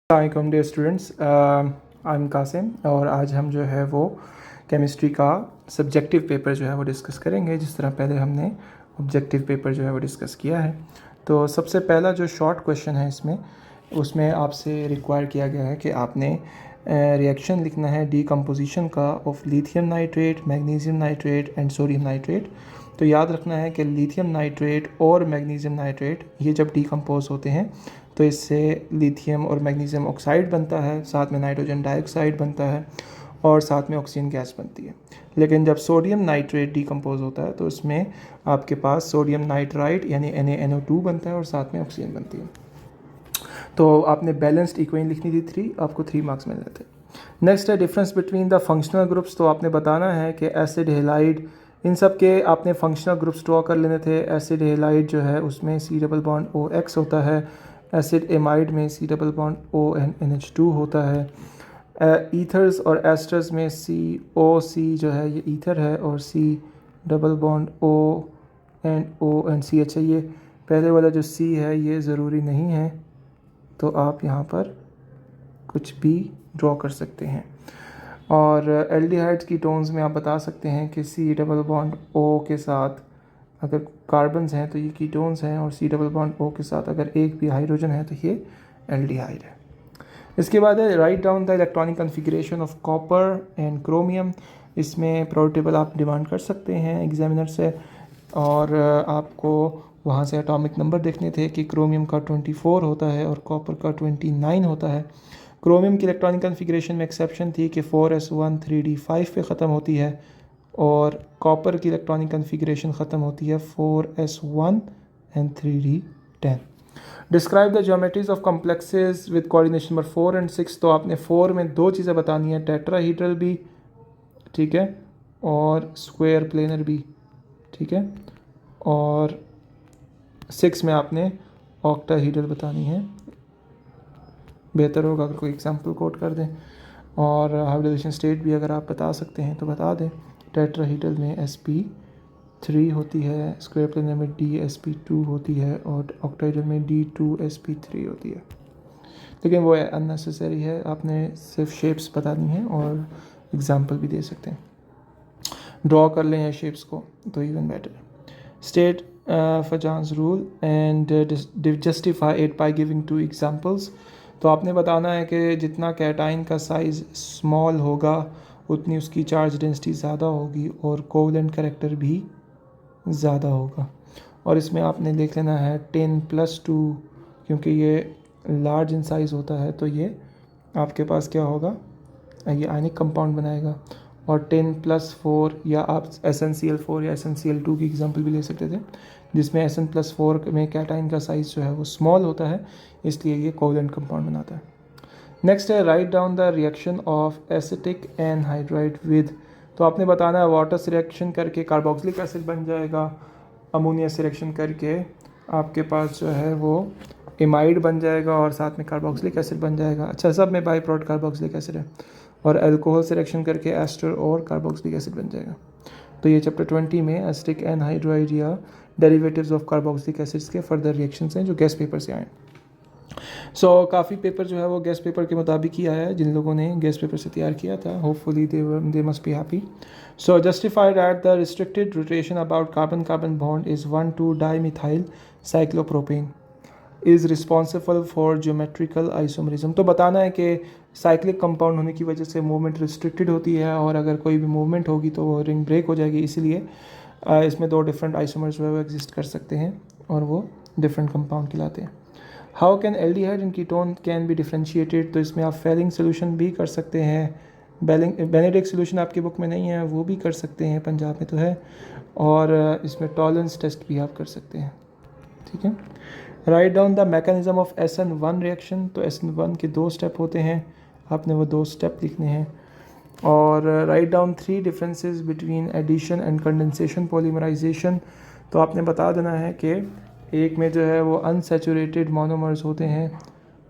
वालेकुम dear students, I am Qasim और आज हम जो है वो केमिस्ट्री का सब्जेक्टिव पेपर जो है वो डिस्कस करेंगे। जिस तरह पहले हमने ऑब्जेक्टिव पेपर जो है वो डिस्कस किया है। तो सबसे पहला जो शॉर्ट क्वेश्चन है उसमें आपसे रिक्वायर किया गया है कि आपने रिएक्शन लिखना है डीकम्पोजिशन का of lithium nitrate, magnesium nitrate and sodium nitrate. तो याद रखना है कि लिथियम नाइट्रेट और मैग्नीशियम नाइट्रेट ये जब डीकम्पोज होते हैं तो इससे लिथियम और मैग्नीशियम ऑक्साइड बनता है, साथ में नाइट्रोजन डाइऑक्साइड बनता है और साथ में ऑक्सीजन गैस बनती है। लेकिन जब सोडियम नाइट्रेट डीकम्पोज होता है तो उसमें आपके पास सोडियम नाइट्राइट यानी NaNO2 बनता है और साथ में ऑक्सीजन बनती है। तो आपने बैलेंस्ड इक्वेशन लिखनी थी 3, आपको 3 मार्क्स मिलने थे। नेक्स्ट है difference between the functional groups. तो आपने बताना है कि एसिड, हेलाइड, इन सब के आपने फंक्शनल ग्रुप्स ड्रॉ कर लेने थे। एसिड हेलाइड जो है उसमें C++OX होता है। एसिड एमाइड में C++ONH2 होता है। ईथर्स और एस्टर्स में COC जो है ये ईथर है और C++ONONCH है। ये पहले वाला जो C है ये ज़रूरी नहीं है, तो आप यहाँ पर कुछ भी ड्रॉ कर सकते हैं। और एल्डिहाइड्स की टोन्स में आप बता सकते हैं कि C++O के साथ अगर कार्बन्स हैं तो ये कीटोन्स हैं और C++O के साथ अगर एक भी हाइड्रोजन है तो ये एल्डिहाइड है। इसके बाद है right down the electronic configuration of copper and chromium. इसमें प्रायोरिटी टेबल आप डिमांड कर सकते हैं एग्जामिनर से और आपको वहाँ से एटॉमिक नंबर देखने थे कि क्रोमियम का 24 होता है और कॉपर का 29 होता है। क्रोमियम की इलेक्ट्रॉनिक कन्फिगरेशन में एक्सेप्शन थी कि 4s1 3d5 पे ख़त्म होती है और कॉपर की इलेक्ट्रॉनिक कन्फिगरेशन ख़त्म होती है 4s1 and 3d10। Describe the geometries of complexes with coordination number 4 and 6। तो आपने 4 में 2 चीज़ें बतानी है, टेट्राहीड्रल भी, ठीक है, और स्क्वायर प्लेनर भी, ठीक है, और 6 में आपने ऑक्टाहीड्रल बतानी है। बेहतर होगा अगर कोई एग्जाम्पल कोट कर दें। और हाइब्रिडाइजेशन स्टेट भी अगर आप बता सकते हैं तो बता दें। टेट्राहीड्रल में sp3 होती है, स्क्वायर प्लेनर में dsp2 होती है और ऑक्टाहीड्रल में d2sp3 होती है। लेकिन वो अननेसेसरी है, आपने सिर्फ शेप्स बतानी है और एग्जाम्पल भी दे सकते हैं। ड्रॉ कर लें शेप्स को तो even better. State फजान्स rule and justify it by giving 2 examples. तो आपने बताना है कि जितना कैटाइन का साइज़ स्मॉल होगा उतनी उसकी चार्ज डेंसिटी ज़्यादा होगी और कोवलेंट कैरेक्टर भी ज़्यादा होगा। और इसमें आपने देख लेना है 10+2, क्योंकि ये लार्ज इन साइज़ होता है तो ये आपके पास क्या होगा, ये आयनिक कंपाउंड बनाएगा। और 10+4 या आप SnCl4 या SnCl2 की एग्जांपल भी ले सकते थे, जिसमें Sn+4 में कैटाइन का साइज़ जो है वो स्मॉल होता है, इसलिए ये कोवलेंट कंपाउंड बनाता है। नेक्स्ट है right down the reaction of acetic anhydride with. तो आपने बताना है वाटर से रिएक्शन करके कार्बोक्सिलिक एसिड बन जाएगा, अमोनिया से रिएक्शन करके आपके पास जो है वो एमाइड बन जाएगा और साथ में कार्बोक्सिलिक एसिड बन जाएगा। अच्छा, सब में बाई प्रोडक्ट कार्बोक्सिलिक एसिड है। और अल्कोहल से रिएक्शन करके एस्टर और कार्बोक्सिलिक एसिड बन जाएगा। तो ये चैप्टर 20 में एसिटिक एनहाइड्राइड या डेरिवेटिव्स ऑफ कार्बोक्सिलिक एसिड्स के फर्दर रिएक्शंस हैं जो गेस्ट पेपर से आए। काफ़ी पेपर जो है वो गेस्ट पेपर के मुताबिक ही आया है। जिन लोगों ने गेस्ट पेपर से तैयार किया था, hopefully they must be happy. Justify that the restricted rotation about carbon carbon bond is 1,2-डाईमिथाइल cyclopropane is responsible for geometrical isomerism. तो बताना है कि साइक्लिक कंपाउंड होने की वजह से मूवमेंट रिस्ट्रिक्टेड होती है और अगर कोई भी मूवमेंट होगी तो वो रिंग ब्रेक हो जाएगी, इसीलिए इसमें 2 डिफरेंट आइसोमर्स जो है वो एग्जिस्ट कर सकते हैं और वो डिफरेंट कंपाउंड कहलाते हैं। How can aldehyde and ketone can be differentiated. तो इसमें आप फेलिंग सोल्यूशन भी कर सकते हैं। बेनेडिक्ट सोल्यूशन आपकी बुक में नहीं है, वो भी कर सकते हैं, पंजाब में तो है। और इसमें टॉलरेंस टेस्ट भी आप कर सकते हैं, ठीक है। Right down the mechanism of SN1 reaction. तो SN1 के 2 स्टेप होते हैं, आपने वो 2 स्टेप लिखने हैं। और write down 3 differences between addition and condensation polymerisation. तो आपने बता देना है कि एक में जो है वो अनसैचुरेटेड मोनोमर्स होते हैं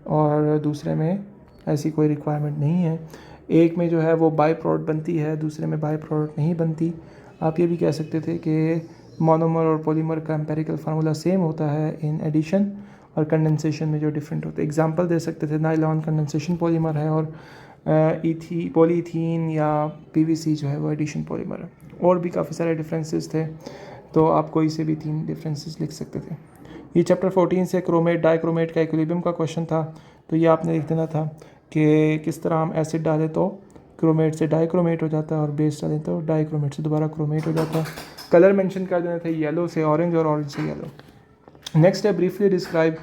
और दूसरे में ऐसी कोई रिक्वायरमेंट नहीं है। एक में जो है वो बाई प्रोडक्ट बनती है, दूसरे में बाई प्रोडक्ट नहीं बनती। आप ये भी कह सकते थे कि मोनोमर और पॉलीमर का एम्पेरिकल फार्मूला सेम होता है इन एडिशन और कंडेंसेशन में जो डिफरेंट होते हैं। एग्जांपल दे सकते थे, नायलॉन कंडेंसेशन पॉलीमर है और पॉलीथीन या पीवीसी जो है वो एडिशन पॉलीमर है। और भी काफ़ी सारे डिफरेंसेस थे, तो आप कोई से भी 3 डिफरेंसेस लिख सकते थे। ये चैप्टर 14 से क्रोमेट डाइक्रोमेट का इक्विलिब्रियम का क्वेश्चन था, तो ये आपने लिख देना था कि किस तरह हम एसिड डालें तो क्रोमेट से डाइक्रोमेट हो जाता है और बेस डालें तो डाइक्रोमेट से दोबारा क्रोमेट हो जाता है। कलर मेंशन कर देना था, येलो से ऑरेंज और ऑरेंज से येलो। नेक्स्ट है ब्रीफली डिस्क्राइब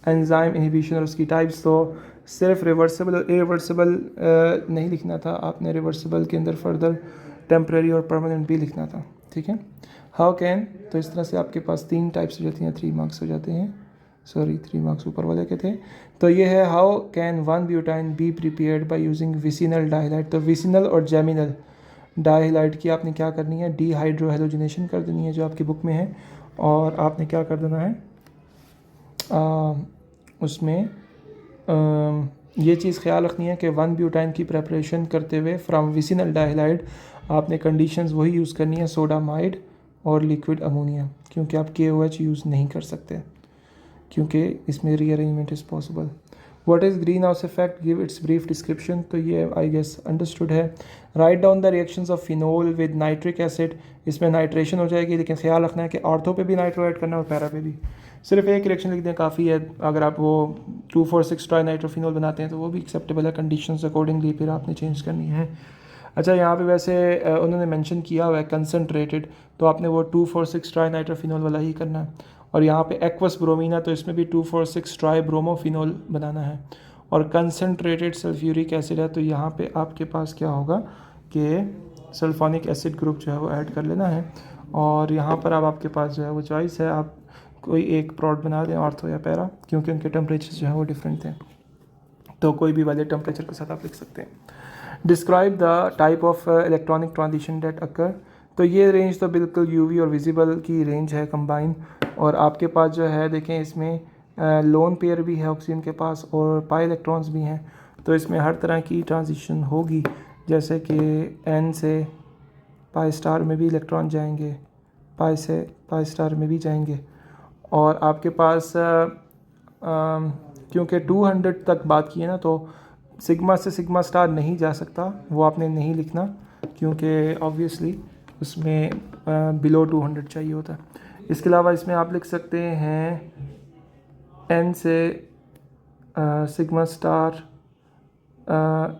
एंजाइम इनहिबिशन और उसकी टाइप्स। तो सिर्फ रिवर्सिबल और इरिवर्सिबल नहीं लिखना था, आपने रिवर्सिबल के अंदर फर्दर टेम्परेरी और परमानेंट भी लिखना था, ठीक है। हाउ कैन, तो इस तरह से आपके पास 3 टाइप्स हो जाती हैं, 3 मार्क्स हो जाते हैं, सॉरी 3 मार्क्स ऊपर वाले के थे। तो ये है how can 1 butyne be prepared by using vicinal डाइहाइड। तो विसिनल और जेमिनल डाइहाइड की आपने क्या करनी है, डीहाइड्रोहेलोजिनेशन कर देनी है जो आपकी बुक में है, और आपने क्या कर देना है उसमें ये चीज़ ख्याल रखनी है कि 1 ब्यूटाइन की प्रेपरेशन करते हुए फ्रॉम विसिनल डाइहाइड आपने कंडीशंस वही यूज़ करनी है, सोडामाइड और लिक्विड अमोनिया, क्योंकि आप KOH यूज़ नहीं कर सकते क्योंकि इसमें rearrangement is possible. What is green house effect, give its brief description. तो ये आई गेस अंडरस्टूड है। Right down the reactions of phenol with nitric acid, इसमें नाइट्रेशन हो जाएगी, लेकिन ख्याल रखना है कि ऑर्थो पे भी नाइट्रो ऐड करना है और पैरा पे भी। सिर्फ एक रिएक्शन लिख दें काफ़ी है, अगर आप वो 2,4,6 ट्राई नाइट्रोफिनोल बनाते हैं तो वो भी एक्सेप्टेबल है, कंडीशंस अकॉर्डिंगली फिर आपने चेंज करनी है। अच्छा, यहाँ पे वैसे उन्होंने मेंशन किया हुआ है कंसनट्रेटेड, तो आपने वो 2,4,6 ट्राई नाइट्रोफिनोल वाला ही करना है। और यहाँ पे एक्वस ब्रोमीना, तो इसमें भी 2,4,6 ट्राई ब्रोमोफिनोल बनाना है। और कंसनट्रेटेड सल्फ्यूरिक एसिड है, तो यहाँ पे आपके पास क्या होगा कि सल्फोनिक एसिड ग्रुप जो है वो ऐड कर लेना है। और यहाँ पर अब आपके पास जो है वो चॉइस है, आप कोई एक प्रोडक्ट बना दें, ऑर्थो या पैरा, क्योंकि उनके टेम्परेचर जो है वो डिफरेंट थे, तो कोई भी वाले टेम्परेचर के साथ आप लिख सकते हैं। Describe the type of electronic transition that occur. तो ये रेंज तो बिल्कुल यूवी और विजिबल की रेंज है कंबाइन, और आपके पास जो है देखें इसमें लोन पेयर भी है ऑक्सीजन के पास और पाई इलेक्ट्रॉन्स भी हैं, तो इसमें हर तरह की ट्रांजिशन होगी, जैसे कि N से पाई स्टार में भी इलेक्ट्रॉन जाएंगे, पाई से पाई स्टार में भी जाएंगे। और आपके पास क्योंकि 200 तक बात की है ना, तो सिग्मा से सिग्मा स्टार नहीं जा सकता, वो आपने नहीं लिखना, क्योंकि ऑब्वियसली उसमें बिलो 200 चाहिए होता है। इसके अलावा इसमें आप लिख सकते हैं N से सिग्मा स्टार,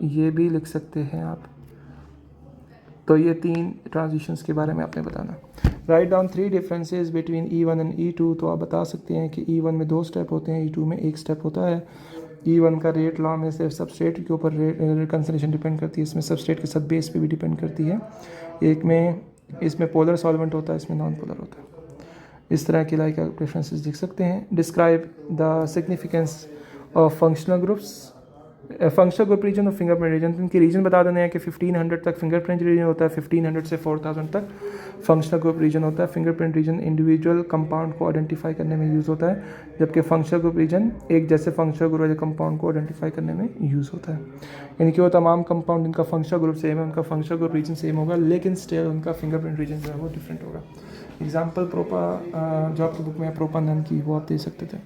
ये भी लिख सकते हैं आप। तो ये 3 ट्रांजिशंस के बारे में आपने बताना। Right down 3 differences between E1 and E2। तो आप बता सकते हैं कि E1 में 2 स्टेप होते हैं, E2 में 1 स्टेप होता है। E1 का रेट लॉ में सिर्फ सबस्ट्रेट के ऊपर कंसंट्रेशन डिपेंड करती है, इसमें सबस्ट्रेट के साथ बेस पे भी डिपेंड करती है। एक में इसमें पोलर सॉल्वेंट होता है, इसमें नॉन पोलर होता है। इस तरह के लाइक डिफरेंसेस दिख सकते हैं। Describe the significance of functional groups. Functional group region और फिंगरप्रिंट रीजन, तो इनकी रीजन बता देने हैं कि 1500 तक फिंगरप्रिंट रीजन होता है, 1500 से 4000 तक फंक्शनल ग्रुप रीजन होता है। फिंगरप्रिंट रीजन इंडिविजुअल कंपाउंड को आइडेंटिफाई करने में यूज़ होता है, जबकि फंक्शनल ग्रुप रीजन एक जैसे फंक्शनल ग्रुप वाले कंपाउंड को आइडेंटिफाई करने में यूज़ होता है। यानी कि वो तमाम कंपाउंड जिनका फंक्शनल ग्रुप सेम है, उनका फंक्शनल ग्रुप रीजन सेम होगा, लेकिन स्टिल उनका फिंगरप्रिंट रीजन जो है वो डिफरेंट होगा। एग्जाम्पल प्रोपा जो आपकी बुक में है प्रोपानन की, वो आप दे सकते थे।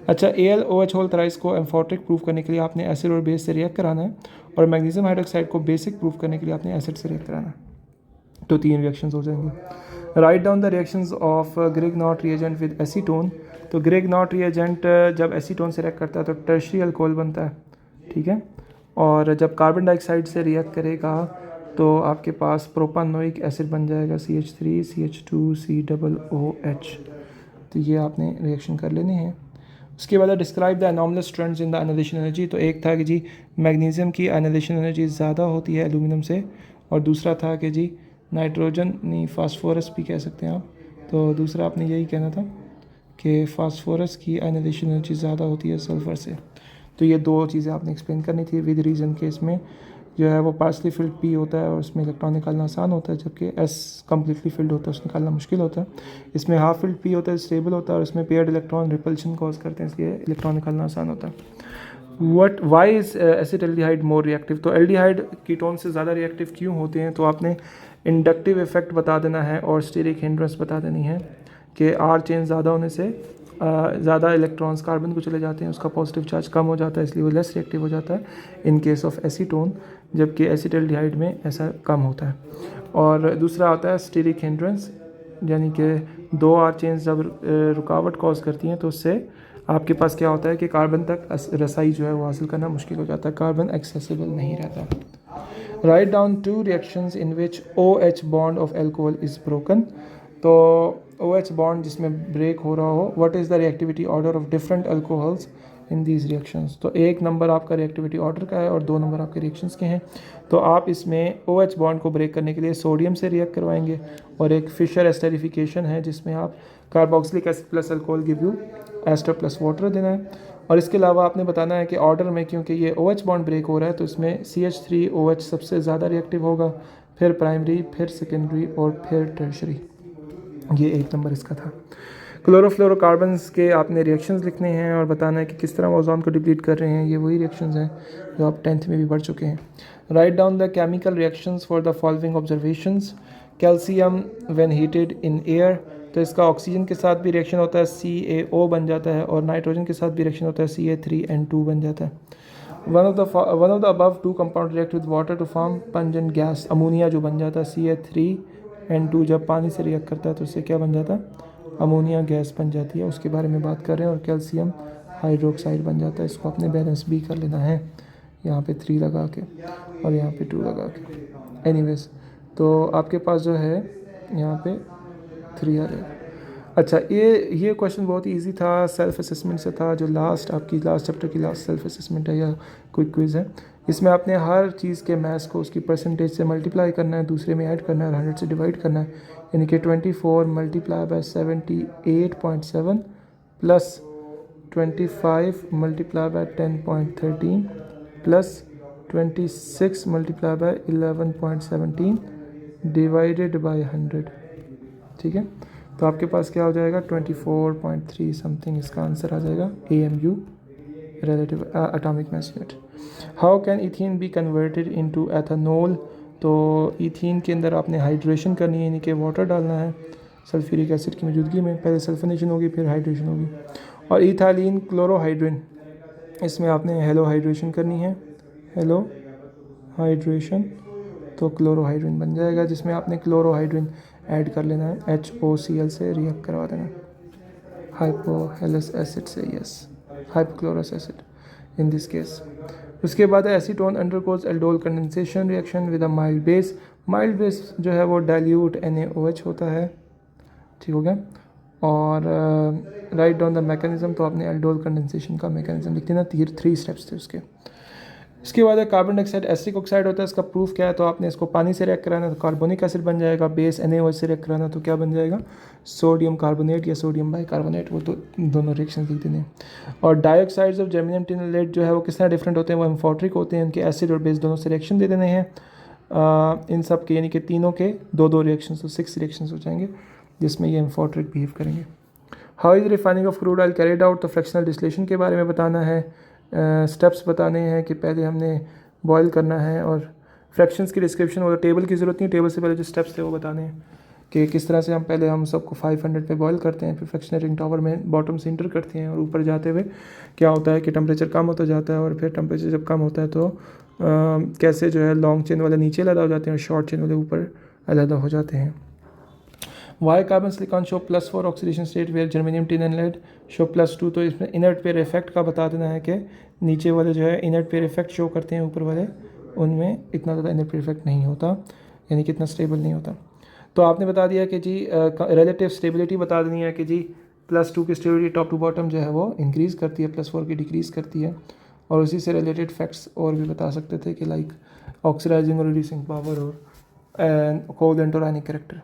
अच्छा, AlOH होल थ्राइस को एम्फोटिक प्रूफ करने के लिए आपने एसिड और बेस से रिएक्ट कराना है, और मैग्नीशियम हाइड्रोक्साइड को बेसिक प्रूफ करने के लिए आपने एसिड से रिएक्ट कराना है। तो 3 रिएक्शंस हो जाएंगे। Write down the reactions of Grignard reagent with acetone. तो ग्रिग-नॉट रिएजेंट जब एसीटोन से रिएक्ट करता है तो टर्शियरी अल्कोहल बनता है, ठीक है। और जब कार्बन डाइऑक्साइड से रिएक्ट करेगा तो आपके पास प्रोपानोइक एसिड बन जाएगा, CH3 CH2 COOH। तो ये आपने रिएक्शन कर लेने हैं। उसके बाद describe the anomalous trends in the ionization energy. तो एक था कि जी मैग्नीशियम की आयनाइजेशन एनर्जी ज़्यादा होती है एल्यूमिनियम से, और दूसरा था कि जी नाइट्रोजन नहीं, फास्फोरस भी कह सकते हैं आप। तो दूसरा आपने यही कहना था कि फास्फोरस की आयनाइजेशन एनर्जी ज़्यादा होती है सल्फ़र से। तो ये 2 चीज़ें आपने एक्सप्लेन करनी थी विद रीज़न के। इसमें जो है वो पार्सली फिल्ड P होता है और उसमें इलेक्ट्रॉन निकालना आसान होता है, जबकि S कम्प्लीटली फिल्ड होता है, उसको निकालना मुश्किल होता है। इसमें हाफ फिल्ड P होता है, स्टेबल होता है, और इसमें पेयर्ड इलेक्ट्रॉन रिपल्शन कॉज करते हैं, इसलिए इलेक्ट्रॉन निकालना आसान होता है। Why is acetaldehyde more reactive. तो एल्डिहाइड कीटोन से ज़्यादा रिएक्टिव क्यों होते हैं, तो आपने इंडक्टिव इफेक्ट बता देना है और स्टीरिक हिंड्रेंस बता देनी है कि R चेन ज़्यादा होने से ज़्यादा इलेक्ट्रॉन्स कार्बन को चले जाते हैं, उसका पॉजिटिव चार्ज कम हो जाता है, इसलिए वो लेस रिएक्टिव हो जाता है इन केस ऑफ एसीटोन, जबकि एसिटाल्डिहाइड में ऐसा कम होता है। और दूसरा आता है स्टीरिक हिंड्रेंस, यानी कि 2 R चेन्स जब रुकावट कॉज करती हैं तो उससे आपके पास क्या होता है कि कार्बन तक रसाई जो है वो हासिल करना मुश्किल हो जाता है, कार्बन एक्सेसिबल नहीं रहता। Write down 2 reactions in which OH bond of alcohol is broken. तो OH बॉन्ड जिसमें ब्रेक हो रहा हो, what is the reactivity order of different alcohols in these reactions. तो 1 नंबर आपका रिएक्टिविटी ऑर्डर का है और 2 नंबर आपके रिएक्शंस के हैं। तो आप इसमें OH बॉन्ड को ब्रेक करने के लिए सोडियम से रिएक्ट करवाएंगे, और एक फिशर एस्टरिफिकेशन है जिसमें आप carboxylic acid plus alcohol give you ester plus water देना है। और इसके अलावा आपने बताना है कि ऑर्डर में, क्योंकि ये OH बॉन्ड ब्रेक हो रहा है तो इसमें CH3OH सबसे ज़्यादा रिएक्टिव होगा, फिर प्राइमरी, फिर सेकेंडरी और फिर टर्शरी। ये 1 नंबर इसका था। क्लोरोफ्लोरोकार्बन्स के आपने रिएक्शंस लिखने हैं और बताना है कि किस तरह ओजोन को डिप्लीट कर रहे हैं। ये वही रिएक्शंस हैं जो आप 10th में भी पढ़ चुके हैं। Right down the chemical reactions for the following observations. Calcium when heated in air, तो इसका ऑक्सीजन के साथ भी रिएक्शन होता है, CaO बन जाता है, और नाइट्रोजन के साथ भी रिएक्शन होता है, CA3N2 बन जाता है। One of the above 2 compound react with water to form pungent gas. Ammonia जो बन जाता है CA3N2 जब पानी से रिएक्ट करता है तो उससे क्या बन जाता है, अमोनिया गैस बन जाती है, उसके बारे में बात कर रहे हैं। और कैल्शियम हाइड्रोक्साइड बन जाता है, इसको अपने बैलेंस भी कर लेना है, यहाँ पे 3 लगा के और यहाँ पे 2 लगा के। एनीवेज, तो आपके पास जो है यहाँ पे 3 आ रहा है। अच्छा, ये क्वेश्चन बहुत ही ईजी था, सेल्फ असेसमेंट से था, जो आपकी लास्ट चैप्टर की लास्ट सेल्फ असेसमेंट है या कोई क्विज़ है। इसमें आपने हर चीज़ के मैथ्स को उसकी परसेंटेज से मल्टीप्लाई करना है, दूसरे में ऐड करना है और 100 से डिवाइड करना है, यानी कि 24 multiply by 78.7 plus 25 multiply by 10.13 plus 26 multiply by 11.17 divided by 100। ठीक है, तो आपके पास क्या हो जाएगा, 24.3 समथिंग इसका आंसर आ जाएगा, AMU relative atomic mass unit. How can ethene be converted into ethanol. तो इथीन के अंदर आपने हाइड्रेशन करनी है, यानी कि वाटर डालना है सल्फ्यूरिक एसिड की मौजूदगी में, पहले सल्फोनेशन होगी फिर हाइड्रेशन होगी। और इथालीन क्लोरोहाइड्रिन, इसमें आपने हेलो हाइड्रेशन करनी है, हेलो हाइड्रेशन, तो क्लोरोहाइड्रिन बन जाएगा, जिसमें आपने क्लोरोहाइड्रिन ऐड कर लेना है, HOCl से रिएक्ट करवा देना, हाइपोहेलस एसिड से, yes, hypochlorous acid in this case. उसके बाद acetone undergoes aldol condensation reaction with a mild base. Mild base जो है वो डाइल्यूट NaOH होता है, ठीक हो गया। और राइट डाउन द मैकेनिज्म, तो आपने एल्डोल कंडेंसेशन का मैकेनिज्म लिख देना, 3 स्टेप्स थे उसके। इसके बाद कार्बन डाइऑक्साइड एसिटिक ऑक्साइड होता है, इसका प्रूफ क्या है, तो आपने इसको पानी से रिएक्ट कराना तो कार्बोनिक एसिड बन जाएगा, बेस NaOH से रिएक्ट कराना तो क्या बन जाएगा, सोडियम कार्बोनेट या सोडियम बाइकार्बोनेट, वो तो दोनों रिएक्शन लिख देने। और डाइऑक्साइड्स ऑफ जर्मेनियम टिनलेट जो है वो किस तरह डिफरेंट होते हैं, वो एम्फोट्रिक होते हैं, उनके एसिड और बेस दोनों से रिएक्शन दे देने हैं। इन सब के यानी कि तीनों के 2-2 रिएक्शन, तो 6 रिएक्शन हो जाएंगे जिसमें ये एम्फोट्रिक बिहेव करेंगे। How is refining of crude oil carried out, तो फ्रैक्शनल डिस्टिलेशन के बारे में बताना है, स्टेप्स बताने हैं कि पहले हमने बॉयल करना है, और फ्रैक्शंस की डिस्क्रिप्शन और टेबल की ज़रूरत नहीं, टेबल से पहले जो स्टेप्स थे वो बताने हैं कि किस तरह से हम सबको 500 पे बॉयल करते हैं, फिर फ्रैक्शनरिंग टावर में बॉटम से इंटर करते हैं, और ऊपर जाते हुए क्या होता है कि टेम्परेचर कम होता जाता है, और फिर टेम्परेचर जब कम होता है तो कैसे जो है लॉन्ग चेन वाले नीचे अलग हो जाते हैं और शॉर्ट चेन वाले ऊपर अलग हो जाते हैं। Why carbon silicon show +4 oxidation state where germanium tin and lead show +2, तो इसमें इनर्ट पेयर इफेक्ट का बता देना है कि नीचे वाले जो है इनर्ट पेयर इफेक्ट शो करते हैं, ऊपर वाले उनमें इतना ज़्यादा इनर्ट पेयर इफेक्ट नहीं होता, यानी कि इतना स्टेबल नहीं होता। तो आपने बता दिया कि जी रिलेटिव स्टेबिलिटी बता देनी है कि जी +2 की स्टेबिलिटी टॉप टू बॉटम जो है वो इंक्रीज़ करती है, +4 की डिक्रीज़ करती है। और उसी से रिलेटेड फैक्ट्स और भी बता सकते थे कि लाइक ऑक्सीडाइजिंग और रिड्यूसिंग पावर और कोल्ड एंड टोरानिक character.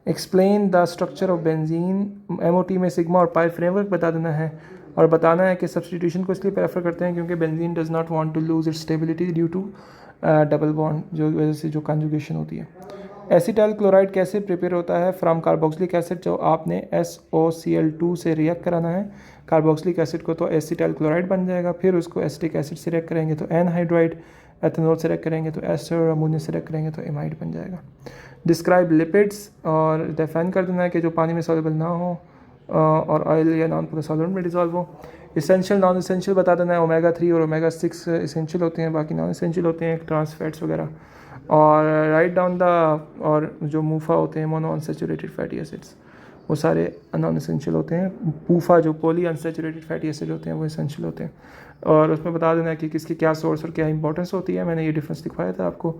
Explain the structure of benzene, MOT में सिग्मा और पाई फ्रेमवर्क बता देना है, और बताना है कि सब्सटीट्यूशन को इसलिए प्रेफर करते हैं क्योंकि benzene does not want to lose its stability due to double bond, जो वजह से जो कंजुगेशन होती है। एसिटाइल क्लोराइड कैसे प्रिपेयर होता है, फ्रॉम कार्बोक्सिलिक एसिड, जो आपने SOCl2 से रिएक्ट कराना है कार्बोक्सिलिक एसिड को, तो एसिटाइल क्लोराइड बन जाएगा, फिर उसको एसिटिक एसिड से रिएक्ट करेंगे तो एनहाइड्राइड, एथेनॉल से रिएक्ट करेंगे तो एस्टर, और अमोनिया से रिएक्ट करेंगे तो एमाइड बन जाएगा। डिस्क्राइब लिपिड्स, और डिफाइन कर देना है कि जो पानी में सॉल्युबल ना हो और ऑयल या नॉन पोलर सॉल्वेंट में डिज़ोल्व हो। इसेंशियल नॉन इसेंशियल बता देना है, ओमेगा 3 और ओमेगा 6 इसेंशियल होते हैं, बाकी नॉन इसेंशियल होते हैं ट्रांस फैट्स वगैरह। और राइट डाउन द, और जो मूफा होते हैं मोनो अनसैचुरेटेड फैटी एसिड्स, वो सारे नॉन इसेंशियल होते हैं। पूफा जो पॉली अनसैचुरेटेड फैटी एसिड होते हैं वो इसेंशियल होते हैं। और उसमें बता देना है कि किसकी क्या सोर्स और क्या इंपॉर्टेंस होती है, मैंने ये डिफरेंस दिखाया था आपको।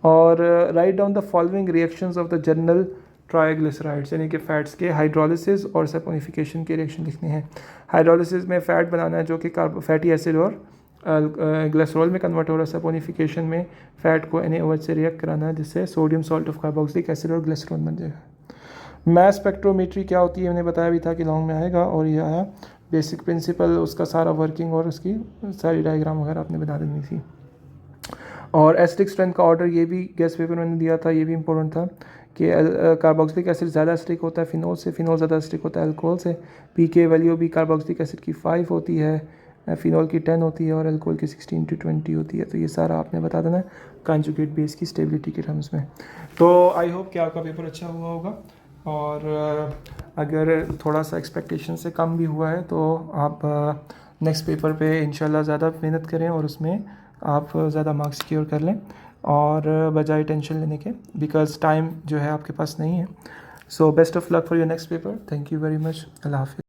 और write down the following reactions of the general triglycerides, यानी कि फैट्स के हाइड्रोलिसिस और सपोनिफिकेशन के रिएक्शन लिखने हैं। हाइड्रोलिसिस में फ़ैट बनाना है जो कि फैटी एसिड और ग्लिसरॉल में कन्वर्ट हो रहा है। सपोनिफिकेशन में फ़ैट को NaOH से रिएक्ट कराना है, जिससे sodium salt of carboxylic acid और ग्लिसरॉल बन जाएगा। मास स्पेक्ट्रोमेट्री क्या होती है मैंने बताया भी था कि लॉन्ग में आएगा, और ये आया बेसिक प्रिंसिपल, उसका सारा वर्किंग और उसकी सारी डायग्राम वगैरह आपने बता देनी थी। और एसिडिक स्ट्रेंथ का ऑर्डर ये भी गेस्ट पेपर मैंने दिया था, ये भी इंपॉर्टेंट था कि कार्बोक्सिलिक एसिड ज़्यादा एसिडिक होता है फिनोल से, फिनोल ज़्यादा एसिडिक होता है अल्कोहल से। पीके वैल्यू भी कार्बोक्सिलिक एसिड की 5 होती है, फिनोल की 10 होती है और अल्कोहल की 16 to 20 होती है। तो ये सारा आपने बता देना है कंजुगेट बेस की स्टेबिलिटी के टर्म्स में। तो आई होप कि आपका पेपर अच्छा हुआ होगा, और अगर थोड़ा सा एक्सपेक्टेशन से कम भी हुआ है तो आप नेक्स्ट पेपर पे इंशाल्लाह ज़्यादा मेहनत करें और उसमें आप ज़्यादा मार्क्स सिक्योर कर लें, और बजाय टेंशन लेने के, बिकॉज टाइम जो है आपके पास नहीं है। So best of luck for your next paper. Thank you very much. अल्लाह हाफिज़।